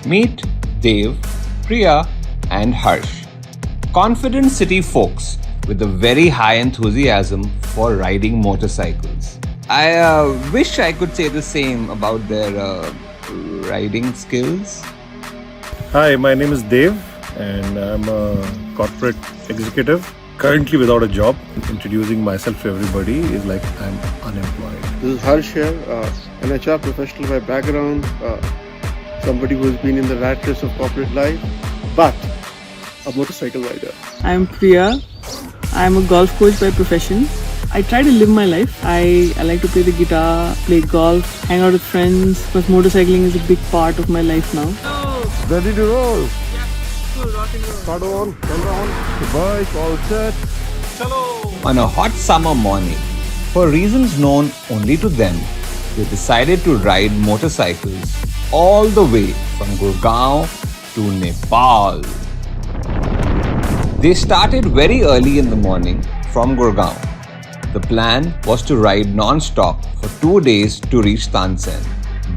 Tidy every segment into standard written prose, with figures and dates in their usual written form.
Meet Dev, Priya, and Harsh. Confident city folks with a very high enthusiasm for riding motorcycles. I wish I could say the same about their riding skills. Hi, my name is Dev and I'm a corporate executive currently without a job. Introducing myself to everybody is like I'm unemployed. This is Harsh here, an HR professional by background, somebody who has been in the rat race of corporate life, but a motorcycle rider. I'm Priya. I'm a golf coach by profession. I try to live my life. I like to play the guitar, play golf, hang out with friends, because motorcycling is a big part of my life now. Ready to roll? Yeah, cool, rock and roll. Start on, camera on, the bike, all set. On a hot summer morning, for reasons known only to them, they decided to ride motorcycles all the way from Gurgaon to Nepal. They started very early in the morning from Gurgaon. The plan was to ride non-stop for 2 days to reach Tansen,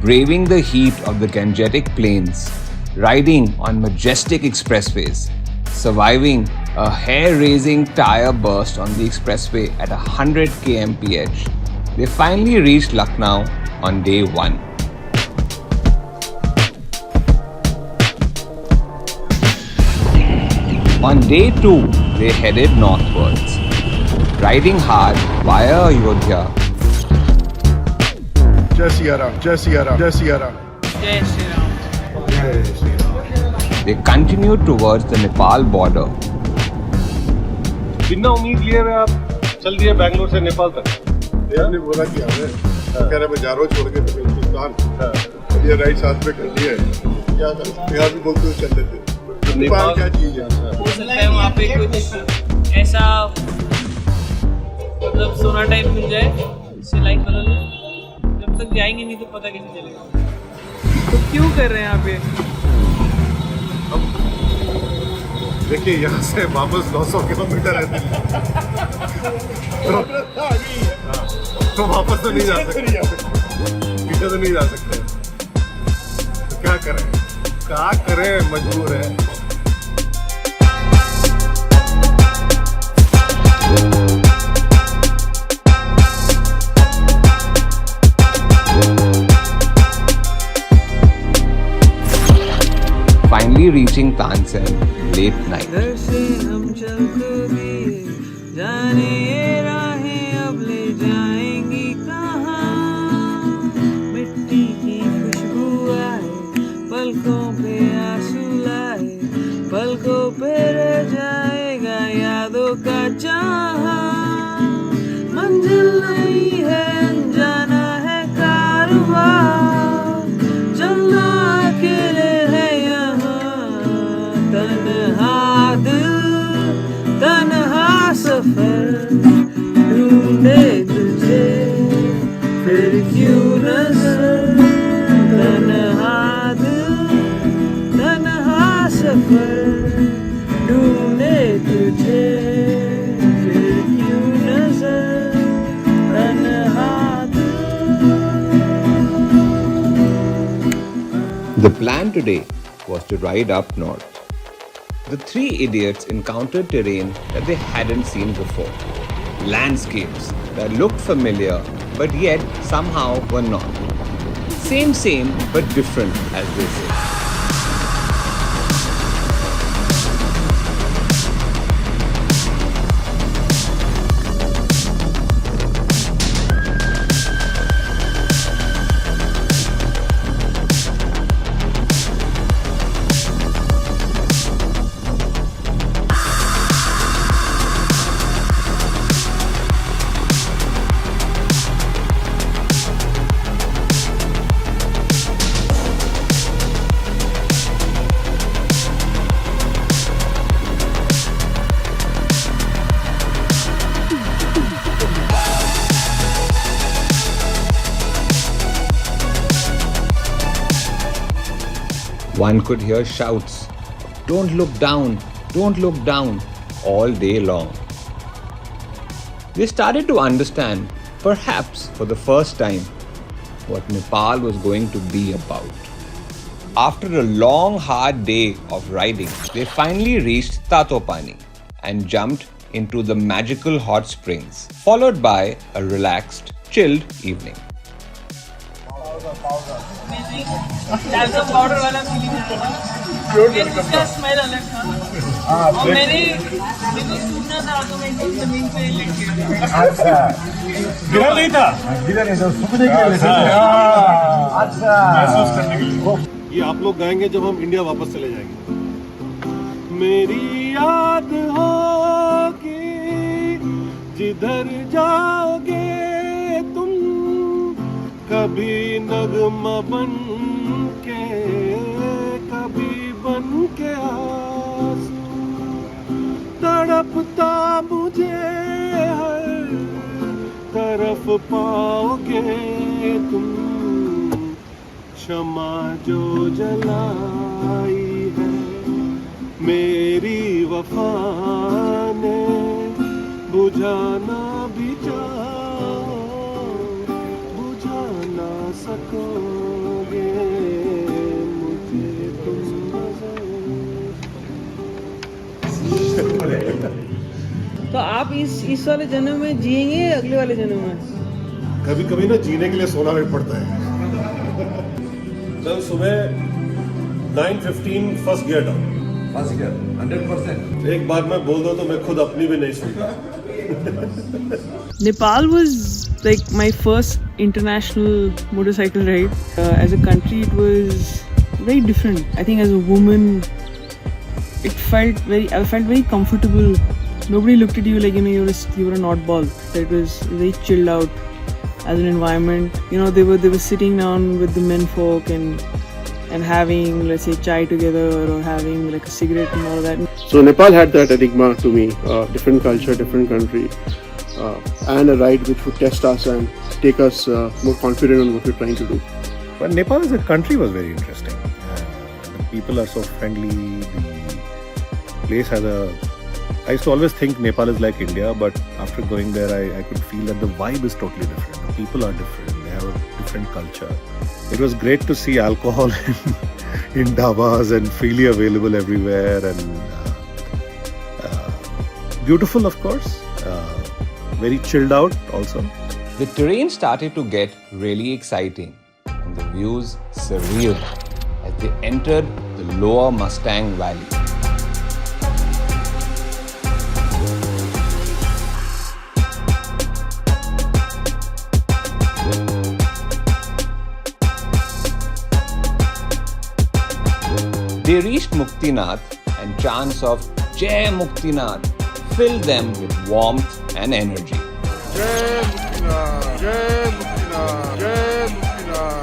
braving the heat of the Gangetic Plains, riding on majestic expressways, surviving a hair-raising tire burst on the expressway at 100 kmph. They finally reached Lucknow on day 1. On day 2, they headed northwards, riding hard via Ayodhya. Jai Siya Ram, Jai Siya Ram, Jai Siya Ram. Jai Shri Ram. They continued towards the Nepal border. बिना उम्मीद लिए हुए आप चल दिए बैंगलोर से नेपाल तक. आपने बोला कि हमें कह रहे मैं जा रहा हूँ छोड़ के तो हिंदुस्तान. ये राइड साथ में कर लिए. क्या यहाँ भी बोलते हुए चल लेते. नेपाल क्या चीज है? हो सकता है वहाँ पे कुछ ऐसा मतलब सोना टाइप मिल जाए इससे लाइफ बदल जाए. जब तक जाएंगे नहीं तो पता कैसे चलेगा. तो क्यों कर रहे हैं यहाँ पे? देखिए यहाँ से वापस 900 किलोमीटर है दिल्ली. तो वापस तो नहीं जा सकते. पीछे तो नहीं जा सकते. तो क्या करें मजबूर है. Finally reaching Tansen late night. घर से हम चल को दिए जाने ये राहें अब ले जाएंगी कहाँ. मिट्टी की खुशबू आए पलकों पे आंसू लाए पलकों पे रह जाएगा यादों का चाहा. मंजिल नहीं है अनजाना है कारवां चलना अकेले है तन्हा दिल तन्हा सफर ढूंढे तुझे फिर क्यों नजर. तन्हा दिल तन्हा सफर ढूंढे तुझे फिर क्यों नजर. तन्हा The plan today was to ride up north. The 3 idiots encountered terrain that they hadn't seen before. Landscapes that looked familiar but yet somehow were not. Same but different, as they say. One could hear shouts, "Don't look down, don't look down," all day long. They started to understand, perhaps for the first time, what Nepal was going to be about. After a long, hard day of riding, they finally reached Tatopani and jumped into the magical hot springs, followed by a relaxed, chilled evening. Powder वाला feeling इसका smell अलग था और मैंने सूखना था तो मैं जमीन पे लेट गया। अच्छा, गिरा नहीं था सूखने के लिए अच्छा महसूस करने के लिए। ये आप लोग गाएंगे जब हम इंडिया वापस चले जाएंगे। मेरी याद होगी जिधर जाओगे तुम, कभी नगमा बन के, कभी बन के आंसू, तड़पता मुझे हर तरफ पाओगे तुम, क्षमा जो जलाई है मेरी वफा ने, बुझाना भी चाहो बुझा ना सकोगे मुझे तुम तो आप इस वाले जन्म में जिएंगे या अगले वाले जन्म में? कभी कभी ना जीने के लिए सोना भी पड़ता है। कल सुबह 9:15 first gear down. First year, 100%. एक बार मैं बोल दूं तो मैं खुद अपनी भी नहीं सुनता। Nepal was like my first international motorcycle ride. As a country, it was very different. I think as a woman, I felt very comfortable. Nobody looked at you like you were an oddball. It was very chilled out as an environment. They were sitting down with the men folk and having, let's say, chai together or having like a cigarette and all that. So Nepal had that enigma to me, different culture, different country, and a ride which would test us and take us more confident on what we're trying to do. But Nepal as a country was very interesting. The people are so friendly. The place has a... I used to always think Nepal is like India, but after going there, I could feel that the vibe is totally different. The people are different. They have a different culture. It was great to see alcohol in dhabas and freely available everywhere, and beautiful, of course. Very chilled out also. The terrain started to get really exciting and the views surreal as they entered the lower Mustang Valley. They reached Muktinath and chants of Jai Muktinath filled them with warmth and energy. Jai Muktinath, Jai Muktinath, Jai Muktinath.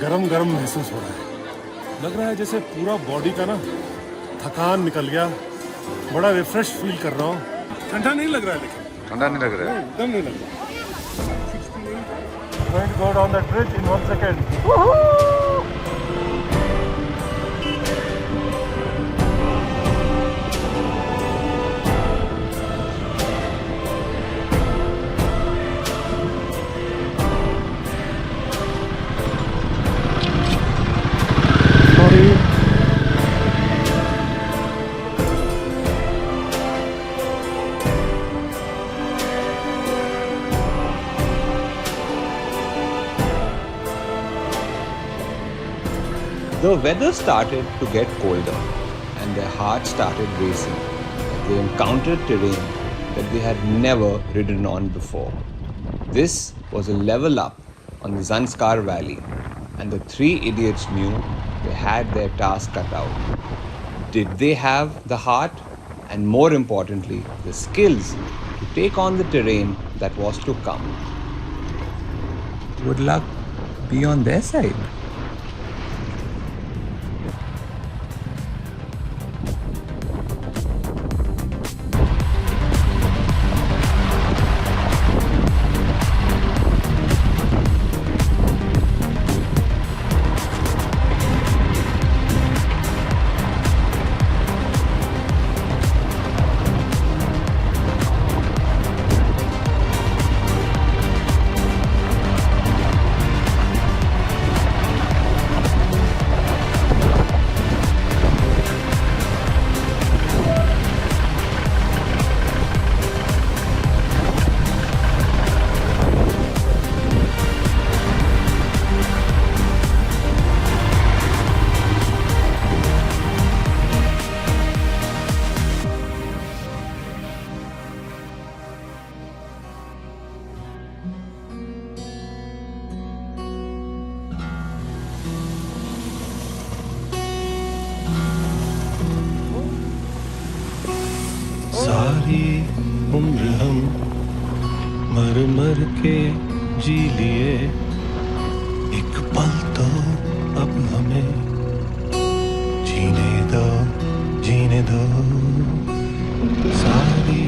गरम गरम महसूस हो रहा है। लग रहा है जैसे पूरा बॉडी का ना थकान निकल गया। बड़ा रिफ्रेश फील कर रहा हूँ। ठंडा नहीं लग रहा है, लेकिन ठंडा नहीं लग रहा है, एकदम नहीं लग रहा। Going to go down that bridge in 1 second. The weather started to get colder and their hearts started racing as they encountered terrain that they had never ridden on before. This was a level up on the Zanskar Valley, and the three idiots knew they had their task cut out. Did they have the heart and, more importantly, the skills to take on the terrain that was to come? Would luck be on their side? सारी उम्र हम मर मर के जी लिए, एक पल तो अब हमें जीने दो, जीने दो सारी।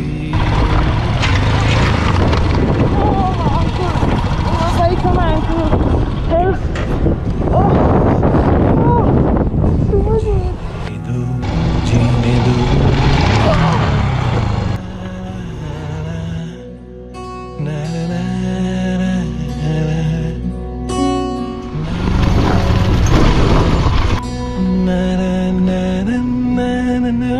जीने दो na na na na.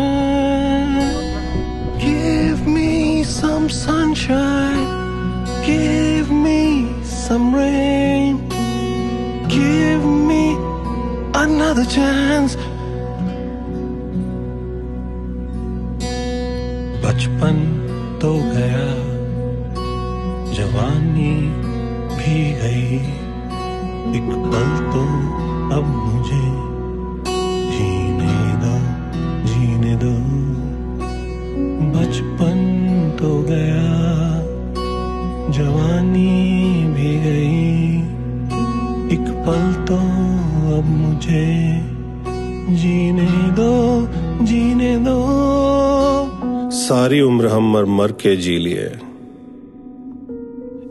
Give me some sunshine, give me some rain, give me another chance. बचपन तो गया, जवानी भी गई, एक पल तो अब मुझे जीने दो, जीने दो। बचपन तो गया, जवानी भी गई, एक पल तो अब मुझे जीने दो, जीने दो। सारी उम्र हम मर मर के जी लिए,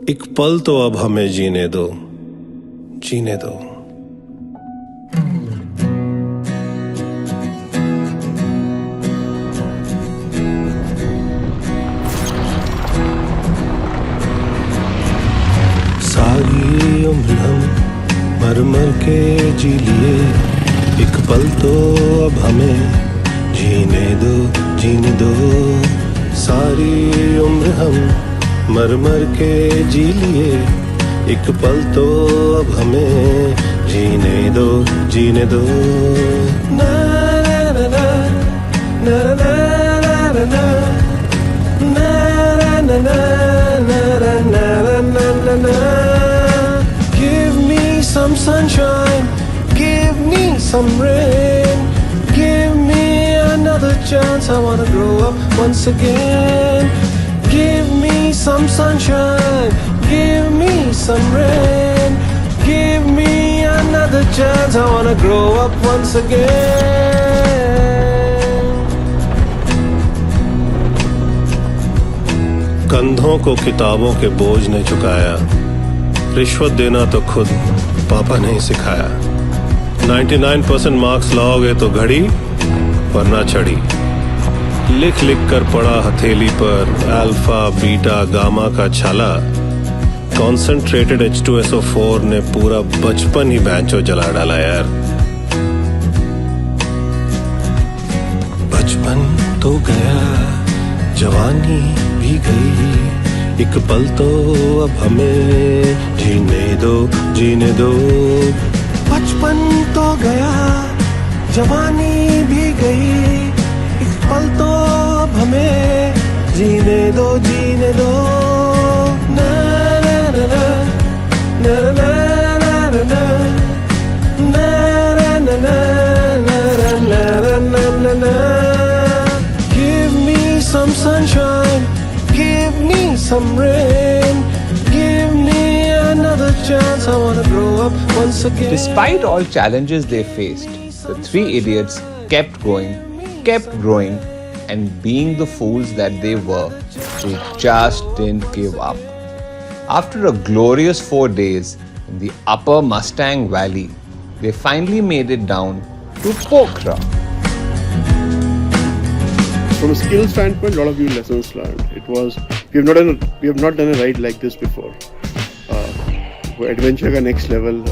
एक पल तो अब हमें जीने दो, जीने दो। सारी उम्र हम मर मर के जी लिए, एक पल तो अब हमें जीने दो, जीने दो। सारी उम्र हम मर मर के जी लिए, एक पल तो अब हमें जीने दो, जीने दो। ना ना ना ना ना ना ना ना na na na na na na na. Give me some sunshine, give me some rain, give me another chance. I wanna grow up once again. Give me some sunshine, give me some rain, give me another chance. I wanna grow up once again. कंधों को किताबों के बोझ ने चुकाया, रिश्वत देना तो खुद पापा ने ही सिखाया। 99% मार्क्स लाओगे तो घड़ी वरना छड़ी, लिख लिख कर पड़ा हथेली पर अल्फा बीटा गामा का छाला। कॉन्सेंट्रेटेड H2SO4 ने पूरा बचपन ही बैंचो जला डाला यार। बचपन तो गया, जवानी भी गई, एक पल तो अब हमें जीने दो, जीने दो। बचपन तो गया, जवानी भी गई, एक पल तो अब हमें जीने दो, जीने दो। ना ना ना ना ना ना ना ना ना ना ना ना ना ना। Give me some sunshine, give me some rain, give me another chance. I wanna grow up once again. Despite all challenges they faced, the three idiots kept going, kept growing, and being the fools that they were, they just didn't give up. After a glorious 4 days in the upper Mustang Valley, they finally made it down to Pokhara. From a skill standpoint, a lot of new lessons learned. It was we have not done a ride like this before. Adventure ka next level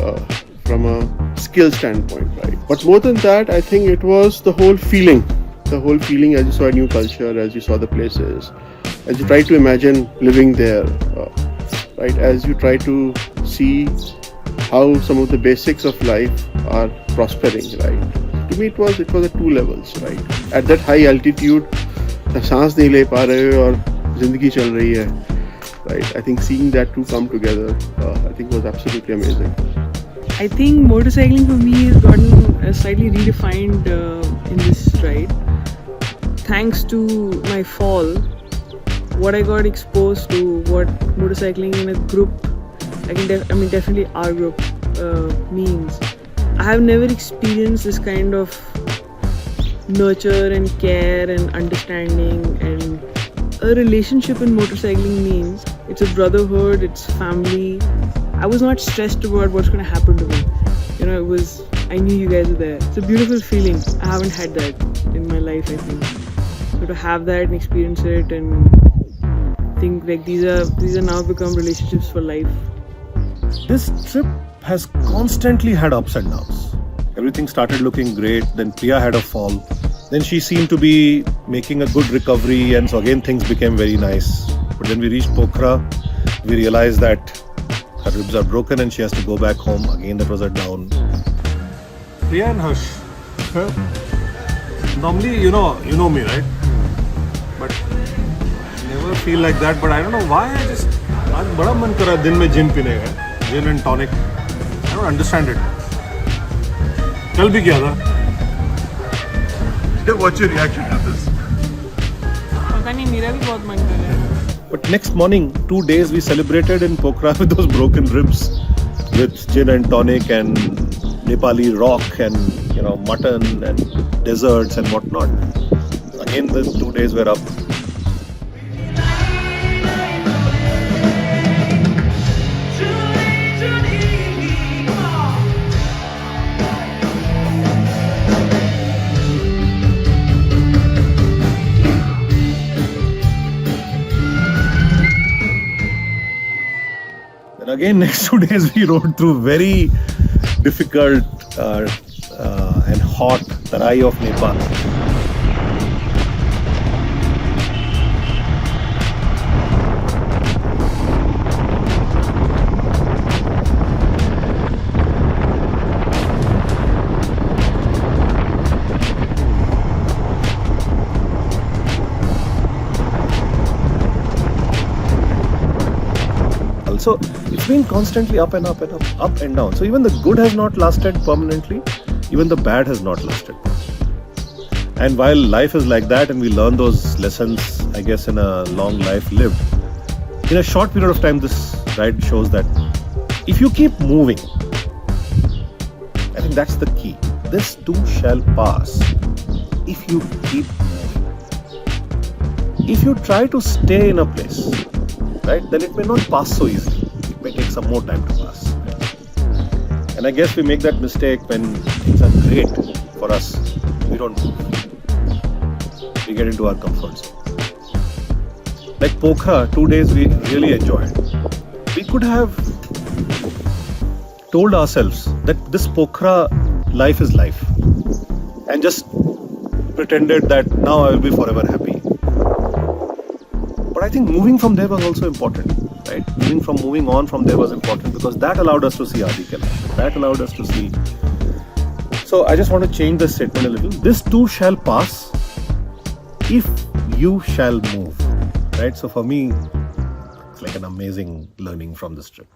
from a skill standpoint, right? But more than that, I think it was the whole feeling as you saw a new culture, as you saw the places, as you try to imagine living there, right? As you try to see how some of the basics of life are prospering, right? To me, it was at two levels, right? At that high altitude, सांस नहीं ले पा रहे हो और जिंदगी चल रही है, right? I think seeing that two come together, I think was absolutely amazing. I think motorcycling for me has gotten slightly redefined in this ride. thanks to my fall, what I got exposed to, what motorcycling in a group, definitely our group means. I have never experienced this kind of nurture and care and understanding, and a relationship in motorcycling means it's a brotherhood, it's family. I was not stressed about what's going to happen to me. I knew you guys were there. It's a beautiful feeling. I haven't had that in my life, I think. So to have that and experience it and think like these are now become relationships for life. This trip has constantly had ups and downs. Everything started looking great, then Priya had a fall. Then she seemed to be making a good recovery, and so again things became very nice. But then we reached Pokhara, we realized that her ribs are broken and she has to go back home. Again, that was a down. Priya and Harsh, normally you know me, right? But I never feel like that. But I don't know why. आज बड़ा मन कर रहा है दिन में जिन पीने का, जिन and tonic. I don't understand it. कल भी किया था. What's your reaction to this? पता नहीं, मेरा भी बहुत मन कर रहा है. But next morning, 2 days we celebrated in Pokhara with those broken ribs, with gin and tonic and Nepali rock and mutton and desserts and whatnot. Again, the 2 days were up. And again, next 2 days we rode through very difficult and hot Tarai of Nepal. So it's been constantly up and up and up, up and down. So even the good has not lasted permanently, even the bad has not lasted. And while life is like that and we learn those lessons, I guess, in a long life lived, in a short period of time, this ride shows that if you keep moving, I think that's the key. This too shall pass if you keep moving. If you try to stay in a place, right, then it may not pass so easily. It may take some more time to pass. And I guess we make that mistake when things are great for us. We don't move. We get into our comfort zone. Like Pokhara, 2 days we really enjoyed. We could have told ourselves that this Pokhara life is life, and just pretended that now I will be forever happy. But I think moving from there was also important, right? Moving on from there was important because that allowed us to see Adi Kailash. That allowed us to see. So I just want to change the statement a little. This too shall pass if you shall move, right? So for me, it's like an amazing learning from this trip.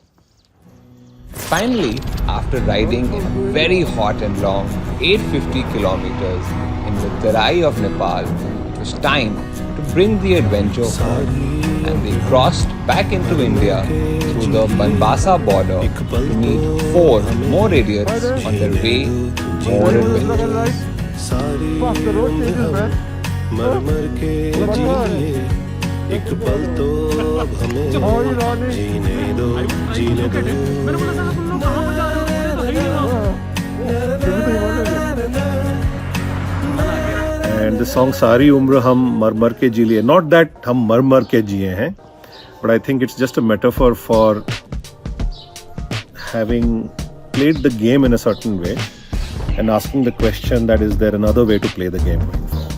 Finally, after riding in very hot and long 850 kilometers in the Tarai of Nepal, it was time to bring the adventure home, and they crossed back into India through the Banbasa border to meet 4 more idiots on their way to more adventures. एक पल तो अब हमें जीने दो And the song Sari Umr Hum Mar Mar Ke Ji Liye. Not that hum mar mar ke jiye hain, but I think it's just a metaphor for having played the game in a certain way and asking the question that is there another way to play the game going forward.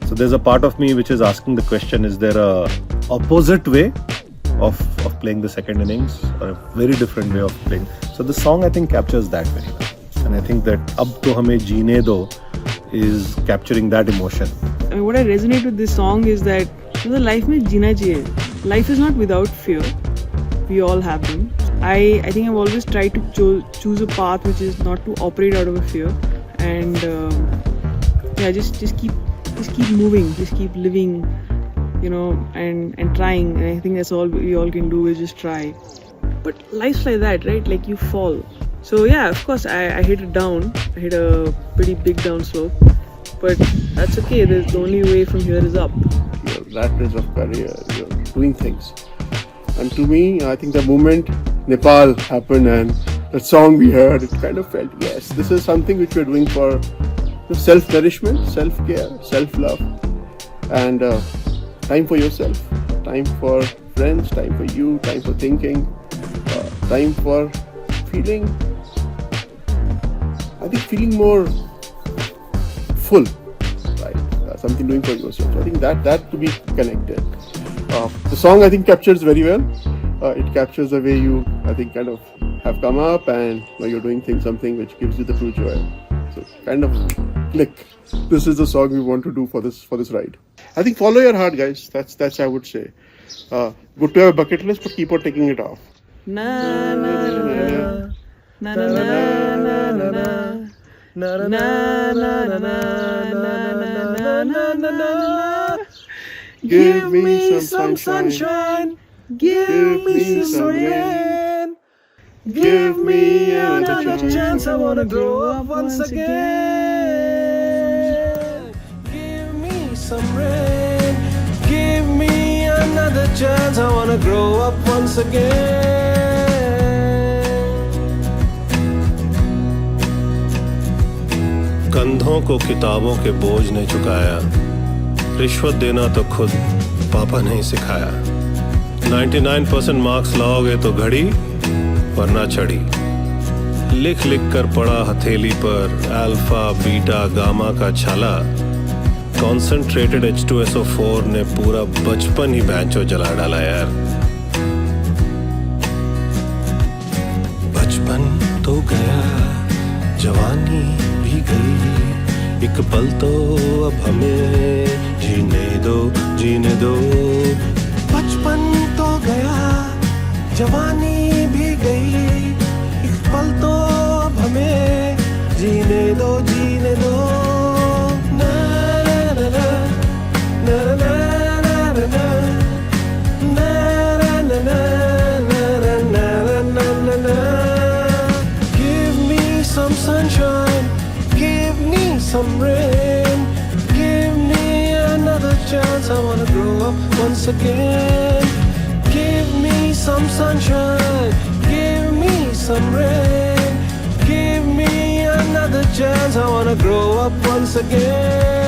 So there's a part of me which is asking the question, is there a opposite way of playing the second innings, or a very different way of playing? So the song I think captures that very well. And I think that Ab To Hame Jeene Do is capturing that emotion. I mean, what I resonate with this song is that life mein jeena chahiye. Life is not without fear. We all have them. I think I've always tried to choose a path which is not to operate out of a fear, and just keep just keep moving, just keep living, you know, and trying. And I think that's all we all can do is just try. But life's like that, right? Like you fall. So yeah, of course I hit it down. I hit a pretty big downslope. But that's okay. The only way from here is up. Your rat race of career, you're doing things. And to me, I think the moment Nepal happened and that song we heard, it kind of felt, yes, this is something which we're doing for self-nourishment, self-care, self-love, and time for yourself, time for friends, time for you, time for thinking, time for feeling, I think feeling more full, right? Something doing for yourself. So I think that to be connected. The song I think captures very well. It captures the way you, I think, kind of have come up and you're doing something which gives you the true joy. So kind of click. This is the song we want to do for this ride. I think follow your heart, guys. That's I would say. Good to have a bucket list, but keep on taking it off. Na na na na na na na na. Na na na na na na na na. Give me some sunshine. Give me some rain. Give me another chance. I wanna grow up once again. Give me some rain. Give me another chance. I wanna grow up once again. कंधों को किताबों के बोझ ने चुकाया, रिश्वत देना तो खुद पापा ने ही सिखाया। 99% मार्क्स लाओगे तो घड़ी वरना छड़ी। लिख लिख कर पड़ा हथेली पर अल्फा बीटा गामा का छाला। कॉन्सेंट्रेटेड H2SO4 ने पूरा बचपन ही बैंचो जला डाला यार। बचपन तो गया, जवानी भी गई, एक पल तो अब हमें जीने दो, जीने दो। बचपन तो गया, जवानी भी गई, एक पल तो अब हमें जीने दो, जीने दो। ना ना ना ना ना ना ना ना ना ना ना ना ना। Give me some sunshine, give me some rain, give me another chance. I wanna grow up once again. Give me some sunshine, give me some rain, give me another chance. I wanna grow up once again.